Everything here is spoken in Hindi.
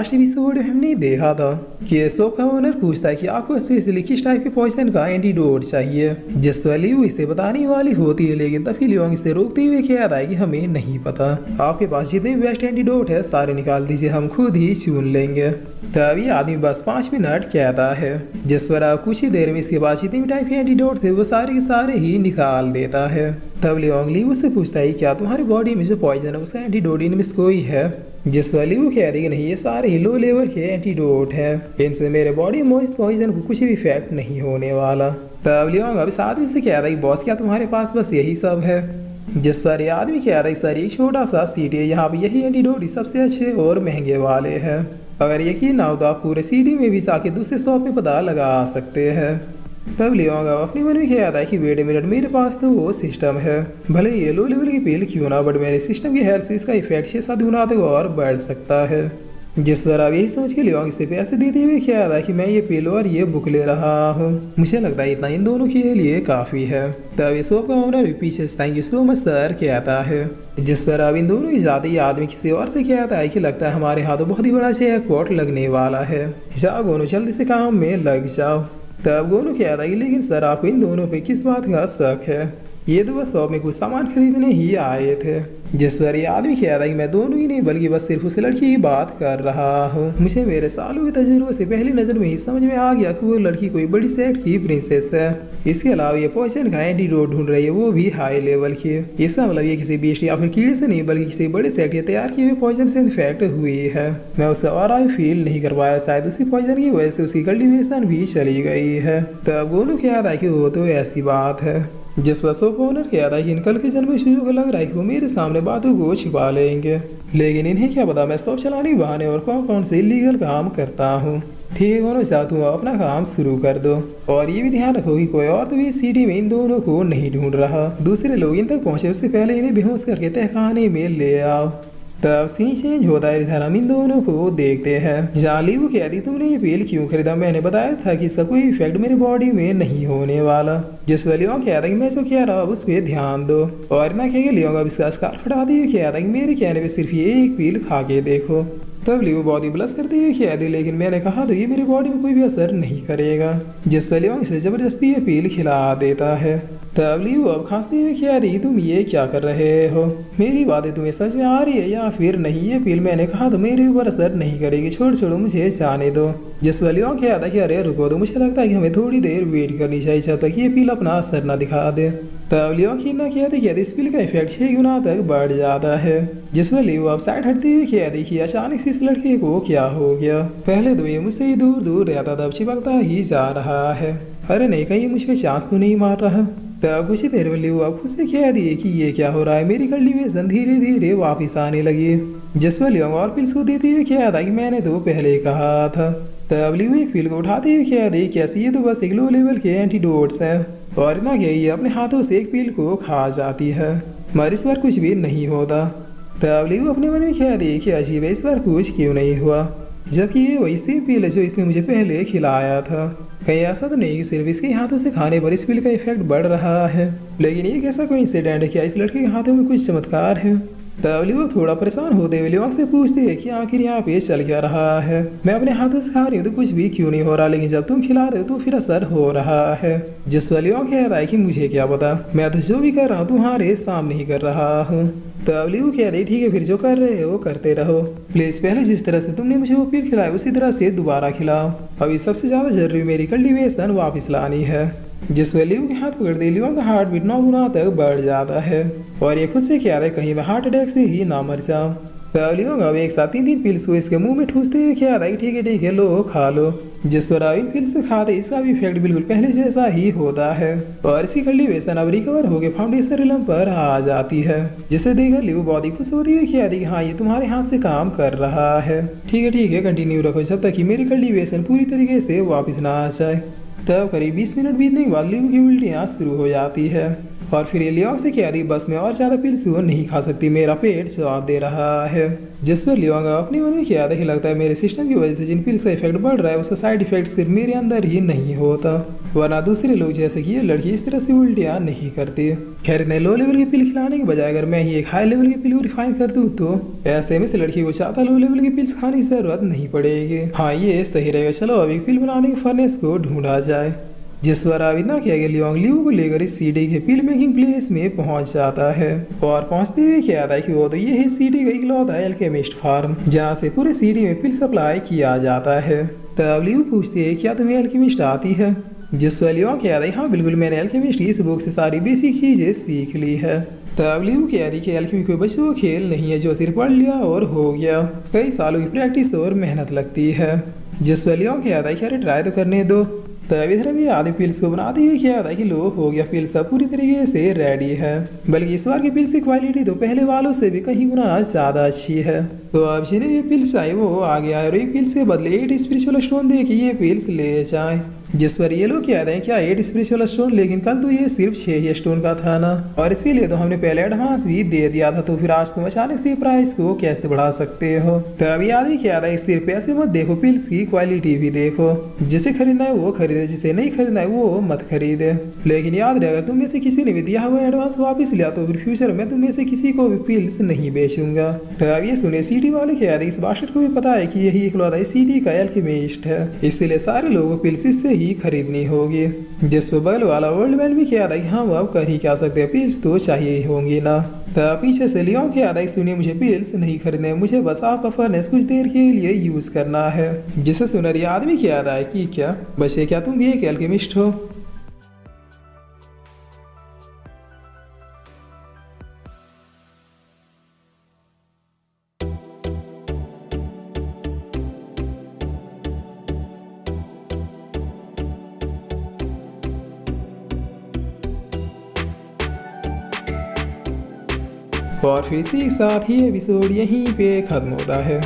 लास्ट एपिसोड में हमने देखा था कि शॉप का ओनर पूछता है कि आपको स्पेशली किस टाइप के पॉइजन का एंटीडोट चाहिए, जिस वाली वो इसे बताने वाली होती है, लेकिन तभी लियोंग इसे रोकते हुए कहता है कि हमें नहीं पता, आपके पास जितने बेस्ट एंटीडोट है सारे निकाल दीजिए, हम खुद ही चुन लेंगे। तभी आदमी बस 5 मिनट कहता है, जिस पर आप कुछ ही देर में इसके पास जितने भी टाइप के एंटीडोट थे वो सारे के सारे ही निकाल देता है। तब लियोंग ली उससे पूछता है क्या तुम्हारी बॉडी में जो पॉइजन है उसका एंटीडोट इनमें से कोई है, जिस वाली वो कह रही है नहीं, ये सारे ही लो लेवल के एंटीडोट है, इनसे मेरे बॉडी में पॉइजन को कुछ भी इफेक्ट नहीं होने वाला। तब लियोंग अब इस आदमी से कह रहा है बॉस क्या तुम्हारे पास बस यही सब है, जिस पर ये आदमी कह रहा है सर एक छोटा सा सिटी है, यहाँ पे यही एंटीडोट सबसे अच्छे और महंगे वाले हैं, अगर यकीन ना हो तो आप पूरे सिटी में भी जाके दूसरे शॉप में पता लगा सकते हैं। तब लियोंग अपने मन में कहता है कि वेट ए मिनट, मेरे पास तो वो सिस्टम है, भले ये लो लेवल की पिल क्यों ना, बट मेरे सिस्टम की हेल्थ से इसका इफेक्ट 6-7 गुना तक और बढ़ सकता है। जिस पर अब यही सोच के लियोंग इसे पैसे देते हुए कहता है कि मैं ये पिल और ये बुक ले रहा हूँ, मुझे लगता है इतना इन दोनों के लिए काफी है। तब इस शॉप का ओनर भी पीछे thank you so much sir कहता है, जिस पर अब इन दोनों की जाते ही आदमी किसी और से कहता है कि लगता है हमारे हाथों बहुत ही बड़ा जैकपॉट लगने वाला है, जाओ दोनों जल्दी से काम में लग जाओ। तब दोनों कहता है लेकिन सर आपको इन दोनों पे किस बात का शक है, ये तो बस शॉप में कुछ सामान खरीदने ही आए थे। जिस पर ये आदमी कहता है कि मैं दोनों ही नहीं बल्कि बस सिर्फ उस लड़की की बात कर रहा हूँ, मुझे मेरे सालों के तजुर्बे से पहली नजर में ही समझ में आ गया कि वो लड़की कोई बड़ी सेट की प्रिंसेस है। इसके अलावा ये पॉइजन का एंटीडोट ढूंढ रही है, वो भी हाई लेवल की। इसका मतलब ये किसी बीस्ट या फिर कीड़े से नहीं बल्कि किसी बड़े सेट के तैयार किए हुए पॉइजन से इन्फेक्ट हुई है। मैं उसे और आई फील नहीं कर पाया, शायद उसी पॉइजन की वजह से उसकी कल्टीवेशन भी चली गई है। तब दोनों कहता है कि वो तो ऐसी बात है। जिस पर शॉप ओनर कहता है कि इन कल के जन्म शुरू को लग रहा है कि वो मेरे सामने बातों को छिपा लेंगे, लेकिन इन्हें क्या पता मैं शॉप चलाने बहाने और कौन कौन से इलीगल काम करता हूँ। ठीक है दोनों जाओ तुम अपना काम शुरू कर दो, और ये भी ध्यान रखो कि कोई और तो भी सिटी में इन दोनों को नहीं ढूंढ रहा, दूसरे लोग इन तक पहुंचे उससे पहले इन्हें बेहोश करके तहखाने में ले आओ। तब सीन चेंज होता है, इधर हम इन दोनों को देखते हैं। जाली वो कहती तुमने ये पिल क्यों खरीदा, मैंने बताया था कि इसका कोई इफेक्ट मेरे बॉडी में नहीं होने वाला। जिस पर लियोंग कहता कि मैं जो कह रहा हूँ उस पर ध्यान दो, और ना कह लियोंग अब इसका स्कार्फ हटा दिए, कहता कि मेरे कहने पे सिर्फ ये एक पिल खा के देखो। तब लियो बॉडी ब्लश करते हुए कहती लेकिन मैंने कहा तो ये मेरी बॉडी में कोई भी असर नहीं करेगा। जिस पर लियोंग इसे जबरदस्ती ये पिल खिला देता है। तब लियो अब खांसते हुए कहती तुम ये क्या कर रहे हो, मेरी बातें तुम्हें समझ में आ रही है या फिर नहीं, ये पिल मैंने कहा तो मेरे ऊपर असर नहीं करेगी, छोड़ो मुझे जाने दो। जिस पर लियोंग कहता कि अरे रुको दो, मुझे लगता है कि हमें थोड़ी देर वेट करनी चाहिए जब तक ये पिल अपना असर न दिखा दे। तब लियोंग की ना कहते इस पिल का इफेक्ट 6 गुना तक बढ़ जाता है। जिस पर लियो अब साइड हटते हुए कहती कि अचानक से इस लड़के को क्या हो गया, पहले तो ये मुझसे ही दूर दूर रहता था, अब चिपकता ही जा रहा है, अरे नहीं कहीं मुझ पे चांस तो नहीं मार रहा। तब कुछ ही देर में लियो अब खुद से कह दिए कि ये क्या हो रहा है, मेरी कल्टीवेशन धीरे धीरे वापिस आने लगी। जिस पर लियोंग और पिल्स को देते हुए कहा था कि मैंने तो पहले ही कहा था। तब लियो एक पिल को उठाते हुए कह दी कैसे ये तो बस एक लो लेवल के एंटीडोट्स हैं, और इतना क्या ये अपने हाथों से एक पिल को खा जाती है, मगर इस बार कुछ भी नहीं होता। तब लियो अपने मन में कह दी कि अजीब है इस बार कुछ क्यों नहीं हुआ, जबकि ये वही सेम पिल है जो इसने मुझे पहले खिलाया था, कहीं ऐसा तो नहीं कि सिर्फ इसके हाथों से खाने पर इस पिल का इफेक्ट बढ़ रहा है। लेकिन ये कैसा कोई इंसिडेंट है, क्या इस लड़के के हाथों में कुछ चमत्कार है। तब लियो थोड़ा परेशान होते हुए लियोंग से पूछते हैं कि आखिर यहाँ पे चल क्या रहा है, मैं अपने हाथों से खा रही हूँ तो कुछ भी क्यों नहीं हो रहा, लेकिन जब तुम खिला रहे हो तो फिर असर हो रहा है। जिस पर लियोंग कह रहा है कि मुझे क्या पता, मैं तो जो भी कर रहा हूँ तुम्हारे सामने ही कर रहा हूँ। तब लियो कह रही ठीक है फिर जो कर रहे हो करते रहो, प्लीज पहले जिस तरह से तुमने मुझे वो पिल खिलाया उसी तरह से दोबारा खिलाओ, अभी सबसे ज्यादा जरूरी मेरी कल्टीवेशन वापस लानी है। जिस पर लियो के हाथ पकड़ दे लियो का हार्ट बीट 9 गुना तक बढ़ जाता है, और ये खुद से कह रहा है कहीं मैं हार्ट अटैक से ही ना मर जाऊं। तब लियो अब एक साथ 3 पिल्स को इसके मुंह में ठूसते हुए कह रहा है ठीक है लो खा लो। जिस पर इन पिल्स खाते इसका भी इफेक्ट बिल्कुल पहले जैसा ही होता है, और इसकी कल्टीवेशन अब रिकवर होकर फाउंडेशन रिलम पर आ जाती है, जिसे देखकर लियो बॉडी खुश होती हुई कहती कि हाँ ये तुम्हारे हाथ से काम कर रहा है, ठीक है कंटिन्यू रखो जब तक कि मेरी कल्टीवेशन पूरी तरीके से वापस ना आ जाए। तब करीब 20 मिनट बीतने के बाद लियो की उल्टियाँ शुरू हो जाती है, और फिर ये लियोंग से कह दी बस में और ज्यादा पिल्स वो नहीं खा सकती, मेरा पेट जवाब दे रहा है। जिस पर लियोंग अपने मन में किया था कि लगता है मेरे सिस्टम की वजह से जिन पिल्स का इफेक्ट बढ़ रहा है उसका साइड इफेक्ट सिर्फ मेरे अंदर ही नहीं होता, वरना दूसरे लोग जैसे कि ये लड़की इस तरह से उल्टियाँ नहीं करती। खैर इतने लो लेवल की पिल खिलाने के बजाय अगर मैं ही एक हाई लेवल की पिल को रिफाइन कर दूँ तो ऐसे में से लड़की को ज्यादा लो लेवल की पिल्स खाने की जरूरत नहीं पड़ेगी। हाँ ये सही रहेगा। चलो अब एक पिल बनाने के फर्नेस को ढूंढा जाए। जिस पर अब इतना किया गया लियोंग लियू को लेकर इस सीडी के पिल मेकिंग प्लेस में पहुंच जाता है और पहुंचते हुए क्या आता है कि वो तो ये है सीडी का इकलौता एल्केमिस्ट फार्म जहाँ से पूरे सीडी में पिल सप्लाई किया जाता है। तब लियू पूछती है क्या तुम्हें एल्केमिस्ट आती है? जिस पर लियोंग क्या आता है हाँ बिल्कुल मैंने एल्केमिस्ट की इस बुक से सारी बेसिक चीजें सीख ली है। तब लियू कह रही कि एल्केमी कोई बच्चों का खेल नहीं है जो सिर्फ पढ़ लिया और हो गया, कई सालों की प्रैक्टिस और मेहनत लगती है। जिस पर लियोंग क्या आता है कि अरे ट्राई तो करने दो। तब इधर भी आधी पिल्स को बनाते हुए क्या था कि लो हो गया पिल्स अब पूरी तरीके से रेडी है, बल्कि इस बार की पिल्स की क्वालिटी तो पहले वालों से भी कहीं गुना ज्यादा अच्छी है। तो अब जिन्हें ये पिल्स आई वो आ गया और एक पिल्स के बदले 8 स्पिरिचुअल स्टोन दे के ये पिल्स ले जाए। जिस पर ये लोग कहते हैं क्या 8 स्पिरिचुअल स्टोन, लेकिन कल तो ये सिर्फ 6 ही स्टोन का था ना, और इसीलिए तो हमने पहले एडवांस भी दे दिया था, तो फिर आज तुम अचानक से प्राइस को कैसे बढ़ा सकते हो? तो अभी आदमी कहता है सिर्फ पैसे मत देखो, पिल्स की क्वालिटी भी देखो, जिसे खरीदना है वो खरीदे, जिसे नहीं खरीदना है वो मत खरीदे। लेकिन याद रहे अगर तुम में से किसी ने भी दिया हुआ एडवांस वापस लिया तो फिर फ्यूचर में तुम में से किसी को भी पिल्स नहीं बेचूंगा। तो अब ये सुने सीडी वाले कहते हैं इस बास्टर्ड को भी पता है कि यही इकलौता सीडी का एल्केमिस्ट है, इसीलिए सारे लोगों को पिल्स इससे ही खरीदनी होगी। जिस पर बगल वाला ओल्ड मैन भी कहता है कि हाँ वो अब कर ही क्या सकते हैं, पिल्स तो चाहिए ही होंगी ना। तो पीछे से लियोंग कहता है सुनिए मुझे पिल्स नहीं खरीदने, मुझे बस आपका फर्नेस कुछ देर के लिए यूज करना है। जिसे सुनर ये आदमी कहता है कि क्या बच्चे क्या तुम भी एक एल्केमिस्ट हो? और फिर इसी के साथ ही एपिसोड यहीं पे खत्म होता है।